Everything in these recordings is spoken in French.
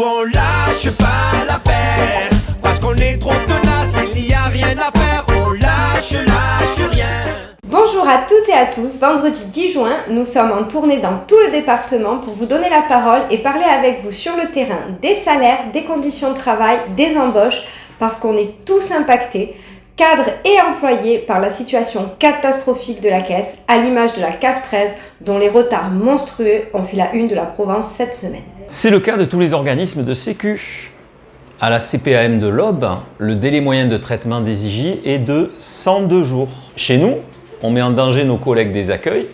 on lâche pas l'affaire, parce qu'on est trop tenace, il n'y a rien à faire, on lâche rien. Bonjour à toutes et à tous, vendredi 10 juin, nous sommes en tournée dans tout le département pour vous donner la parole et parler avec vous sur le terrain des salaires, des conditions de travail, des embauches, parce qu'on est tous impactés, cadres et employés, par la situation catastrophique de la Caisse, à l'image de la CAF 13, dont les retards monstrueux ont fait la une de la Provence cette semaine. C'est le cas de tous les organismes de Sécu. À la CPAM de l'Aube, le délai moyen de traitement des IJ est de 102 jours. Chez nous, on met en danger nos collègues des accueils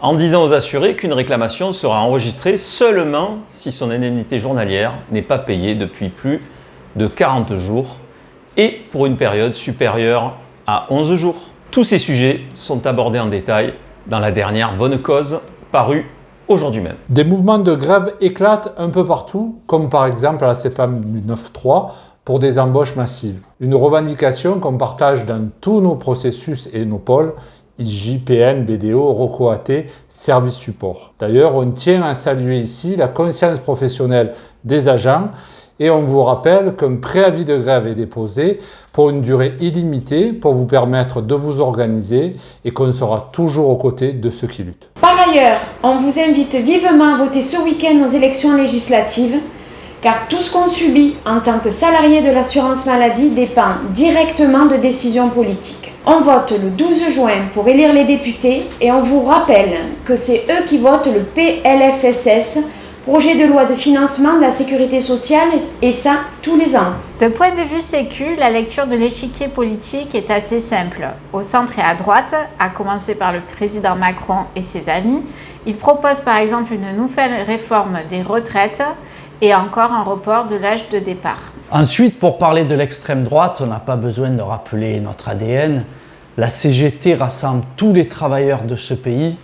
en disant aux assurés qu'une réclamation sera enregistrée seulement si son indemnité journalière n'est pas payée depuis plus de 40 jours et pour une période supérieure à 11 jours. Tous ces sujets sont abordés en détail dans la dernière Bonne Cause parue aujourd'hui même. Des mouvements de grève éclatent un peu partout, comme par exemple à la CPAM du 9-3 pour des embauches massives. Une revendication qu'on partage dans tous nos processus et nos pôles, IJ, PN, BDO, ROCO-AT, service support. D'ailleurs, on tient à saluer ici la conscience professionnelle des agents et on vous rappelle qu'un préavis de grève est déposé pour une durée illimitée pour vous permettre de vous organiser et qu'on sera toujours aux côtés de ceux qui luttent. Par ailleurs, on vous invite vivement à voter ce week-end aux élections législatives, car tout ce qu'on subit en tant que salarié de l'assurance maladie dépend directement de décisions politiques. On vote le 12 juin pour élire les députés et on vous rappelle que c'est eux qui votent le PLFSS, projet de loi de financement de la sécurité sociale, et ça tous les ans. De point de vue sécu, la lecture de l'échiquier politique est assez simple. Au centre et à droite, à commencer par le président Macron et ses amis, il propose par exemple une nouvelle réforme des retraites et encore un report de l'âge de départ. Ensuite, pour parler de l'extrême droite, on n'a pas besoin de rappeler notre ADN. La CGT rassemble tous les travailleurs de ce pays,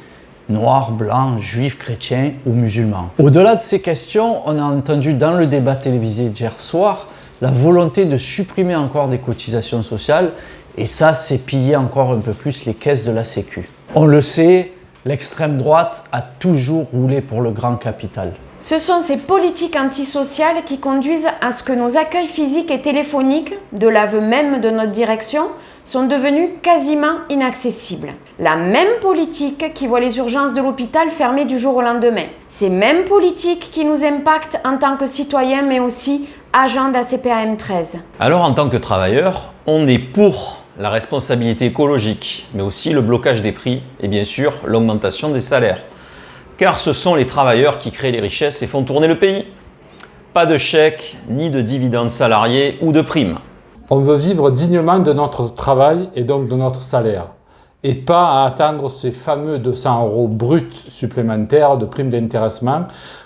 noirs, blancs, juifs, chrétiens ou musulmans. Au-delà de ces questions, on a entendu dans le débat télévisé d'hier soir la volonté de supprimer encore des cotisations sociales, et ça, c'est piller encore un peu plus les caisses de la Sécu. On le sait, l'extrême droite a toujours roulé pour le grand capital. Ce sont ces politiques antisociales qui conduisent à ce que nos accueils physiques et téléphoniques, de l'aveu même de notre direction, sont devenus quasiment inaccessibles. La même politique qui voit les urgences de l'hôpital fermées du jour au lendemain. Ces mêmes politiques qui nous impactent en tant que citoyens mais aussi agents de la CPAM 13. Alors en tant que travailleur, on est pour la responsabilité écologique, mais aussi le blocage des prix et bien sûr l'augmentation des salaires. Car ce sont les travailleurs qui créent les richesses et font tourner le pays. Pas de chèques, ni de dividendes salariés ou de primes. On veut vivre dignement de notre travail et donc de notre salaire, et pas à attendre ces fameux 200 € bruts supplémentaires de primes d'intéressement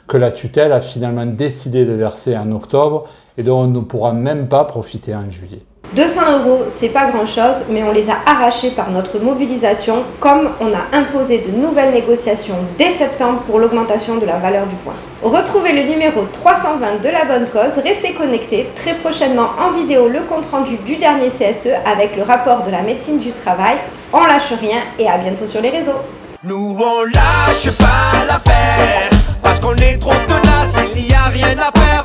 que la tutelle a finalement décidé de verser en octobre et dont on ne pourra même pas profiter en juillet. 200 €, c'est pas grand chose, mais on les a arrachés par notre mobilisation, comme on a imposé de nouvelles négociations dès septembre pour l'augmentation de la valeur du point. Retrouvez le numéro 320 de la Bonne Cause, restez connectés, très prochainement en vidéo le compte-rendu du dernier CSE avec le rapport de la médecine du travail. On lâche rien et à bientôt sur les réseaux. Nous on lâche pas l'affaire, parce qu'on est trop tenace, il n'y a rien à faire.